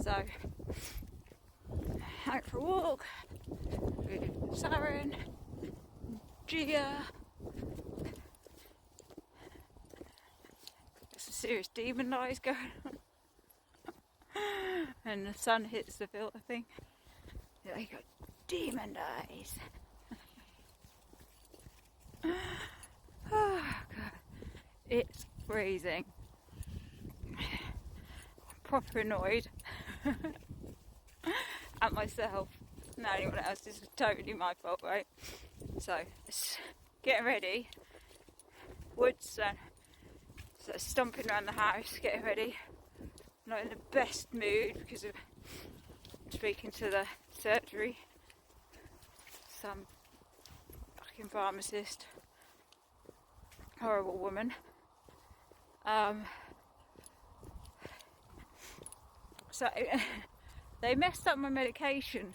So, out for a walk with Sarren, Gia. There's some serious demon eyes going on. And the sun hits the filter thing. They got demon eyes. Oh god, it's freezing. I'm proper annoyed at myself. Not anyone else. This is totally my fault, right? So, getting ready. Woods and so stomping around the house, getting ready. Not in the best mood because of speaking to the surgery. Some fucking pharmacist. Horrible woman. So they messed up my medication.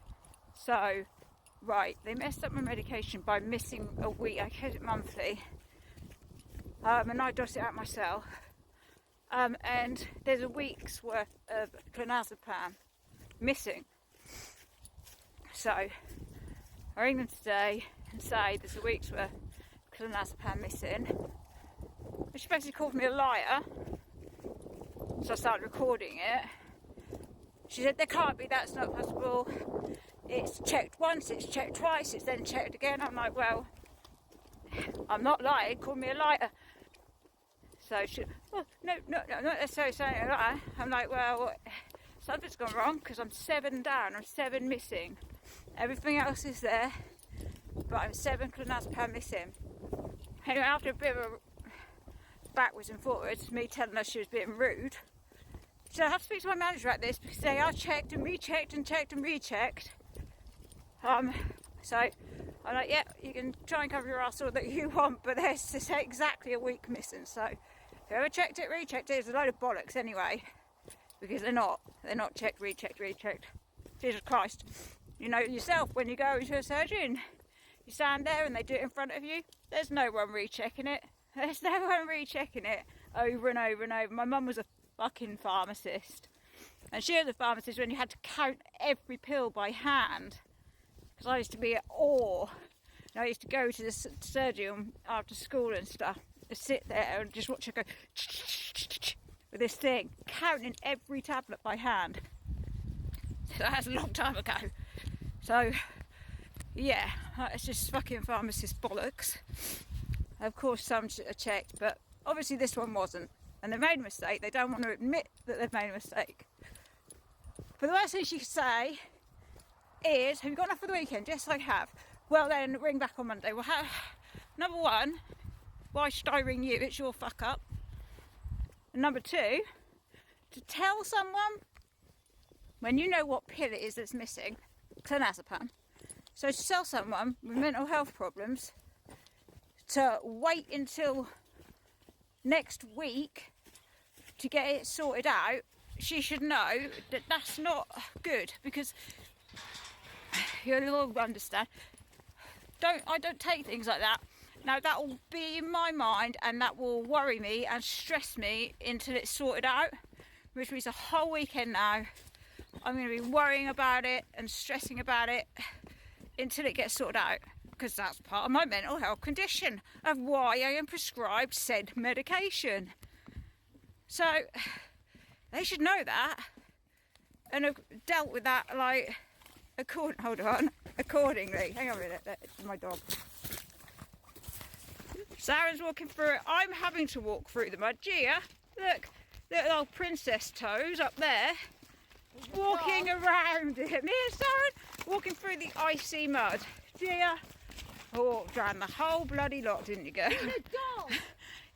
So, right, they messed up my medication by missing a week. I get it monthly. And I dose it out myself. And there's a week's worth of clonazepam missing. So I ring them today and say there's a week's worth of clonazepam missing. And she basically called me a liar. So I started recording it. She said there can't be, that's not possible. It's checked once, it's checked twice, it's then checked again. I'm like, well, I'm not lying, call me a liar. So she, well, no, not necessarily saying a lie. I'm like, well, something's gone wrong because I'm 7 down, I'm 7 missing. Everything else is there, but I'm 7 clonazepam missing. Anyway, after a bit of a backwards and forwards, me telling her she was being rude, so I have to speak to my manager about this because they are checked and rechecked and checked and rechecked. So I'm like, yeah, you can try and cover your ass all that you want, but there's just exactly a week missing. So whoever checked it, rechecked it, is a load of bollocks anyway, because they're not checked, rechecked. Jesus Christ, you know yourself when you go into a surgery and you stand there and they do it in front of you. There's no one rechecking it. There's no one rechecking it over and over and over. My mum was a fucking pharmacist, and she was a pharmacist when you had to count every pill by hand. Because I used to be at awe. And I used to go to the surgery after school and stuff, to sit there and just watch her go with this thing, counting every tablet by hand. So that's a long time ago. So yeah, it's just fucking pharmacist bollocks. Of course some are checked, but obviously this one wasn't. And they made a mistake. They don't want to admit that they've made a mistake. But the worst thing she could say is, have you got enough for the weekend? Yes, I have. Well then, ring back on Monday. Well, number one, why should I ring you? It's your fuck up. And number two, to tell someone when you know what pill it is that's missing, clonazepam. So to tell someone with mental health problems to wait until next week to get it sorted out, she should know that that's not good, because you'll all understand. I don't take things like that. Now that will be in my mind and that will worry me and stress me until it's sorted out, which means a whole weekend now I'm going to be worrying about it and stressing about it until it gets sorted out, because that's part of my mental health condition of why I am prescribed said medication. So they should know that and have dealt with that like accordingly. Hang on a minute, that's my dog. Sarren's walking through it. I'm having to walk through the mud. Gia, look, little old princess toes up there, walking around it. Me and Sarren walking through the icy mud. Gia walked around the whole bloody lot, didn't you, girl? The dog.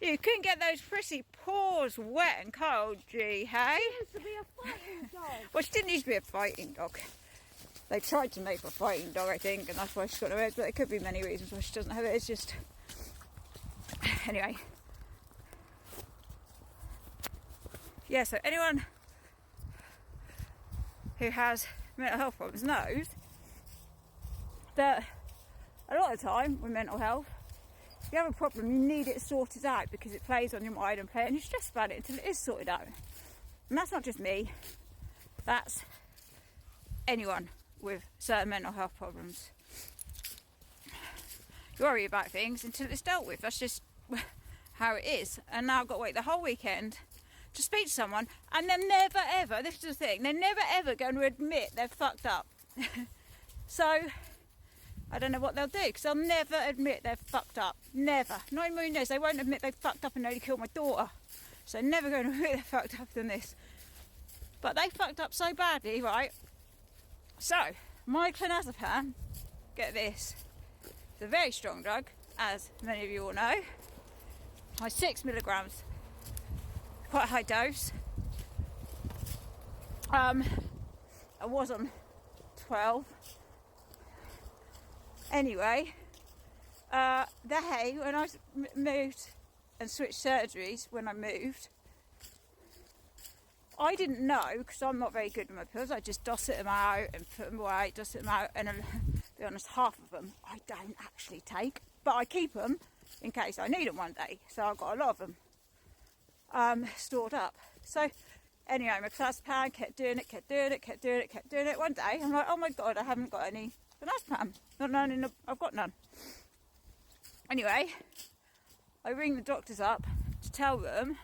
You couldn't get those prissy paws wet and cold, G, hey? She used to be a fighting dog. Well, she didn't used to be a fighting dog. They tried to make her a fighting dog, I think, and that's why she's got no edge, but there could be many reasons why she doesn't have it. It's just... Anyway. Yeah, so anyone who has mental health problems knows that a lot of the time with mental health, if you have a problem, you need it sorted out because it plays on your mind and you stress about it until it is sorted out. And that's not just me. That's anyone with certain mental health problems. You worry about things until it's dealt with. That's just how it is. And now I've got to wait the whole weekend to speak to someone, and they're never ever, this is the thing, they're never ever going to admit they've fucked up. So I don't know what they'll do, because they'll never admit they've fucked up. Never. Not even knows they won't admit they've fucked up and nearly killed my daughter. So never going to admit they fucked up than this. But they fucked up so badly, right? So my clonazepam, get this, it's a very strong drug, as many of you all know. My 6 milligrams, quite a high dose. I was on 12. Anyway, when I moved and switched surgeries when I moved, I didn't know, because I'm not very good with my pills. I just doss them out and put them away, doss them out, and to be honest, half of them I don't actually take, but I keep them in case I need them one day. So I've got a lot of them stored up. So anyway, my clonazepam kept doing it. One day I'm like, oh my god, I haven't got any clonazepam. I've got none. Anyway, I ring the doctors up to tell them.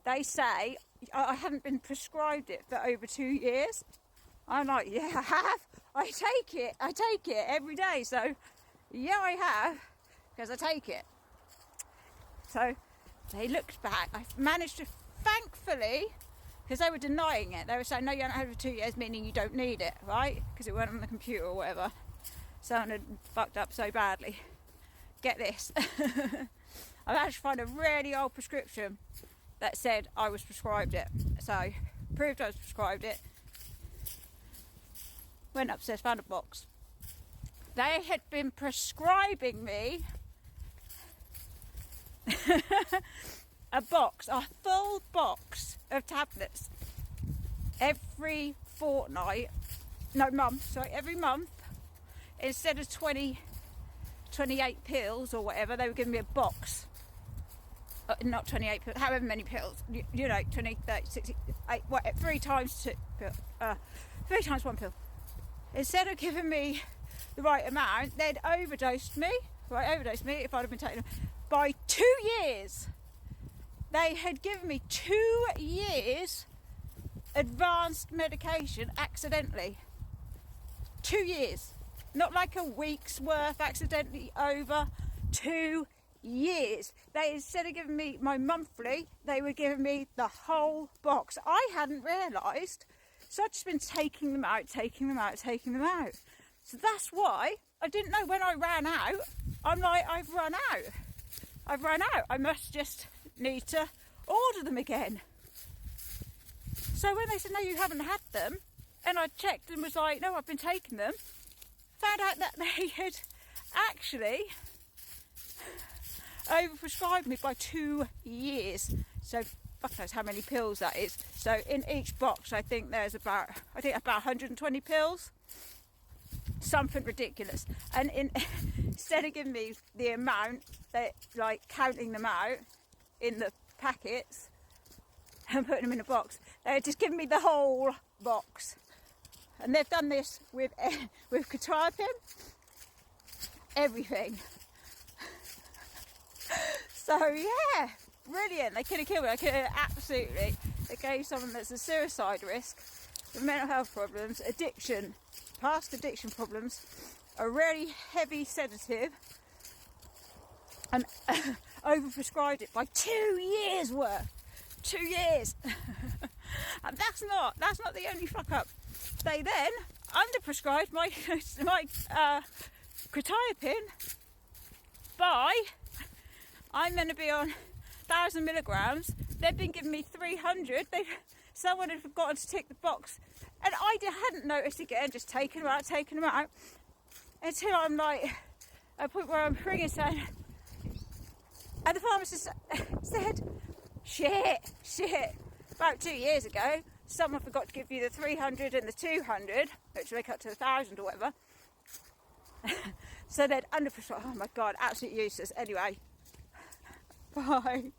They say I haven't been prescribed it for over 2 years. I'm like, yeah, I have. I take it every day. So yeah, I have, because I take it. So they looked back. I managed to, thankfully, because they were denying it. They were saying, no, you haven't had it for 2 years, meaning you don't need it, right? Because it went on the computer or whatever. Someone had fucked up so badly. Get this. I managed to find a really old prescription that said I was prescribed it. So, proved I was prescribed it. Went upstairs, found a box. They had been prescribing me a full box of tablets every month. Instead of 28 pills or whatever, they were giving me a box. Not 28 pills, however many pills, 20, 30, 60, 8, 3 times 1 pill. Instead of giving me the right amount, they'd overdosed me if I'd have been taking them by 2 years. They had given me 2 years advanced medication accidentally. 2 years. Not like a week's worth accidentally over. 2 years. They, instead of giving me my monthly, they were giving me the whole box. I hadn't realised, so I'd just been taking them out. So that's why I didn't know when I ran out. I'm like, I've run out. I must just need to order them again. So when they said, no, you haven't had them, and I checked and was like, no, I've been taking them, found out that they had actually overprescribed me by 2 years. So fuck knows how many pills that is. So in each box, I think there's about 120 pills. Something ridiculous. And instead of giving me the amount, they like counting them out in the packets and putting them in a box, they're just giving me the whole box. And they've done this with quetiapine, everything. So yeah, brilliant. They could have killed me. Absolutely. They gave someone that's a suicide risk, with mental health problems, addiction, past addiction problems, a really heavy sedative, and overprescribed it by 2 years worth. 2 years. And that's not the only fuck up. They then underprescribed my quetiapine by, I'm going to be on 1,000 milligrams. They've been giving me 300. Someone had forgotten to tick the box, and I hadn't noticed again. Just taking them out, until I'm like at a point where I'm ringing saying, and the pharmacist said, shit. About 2 years ago, someone forgot to give you the 300 and the 200, which make up to 1,000 or whatever. So they'd underprescribed. Oh my god, absolutely useless. Anyway, bye.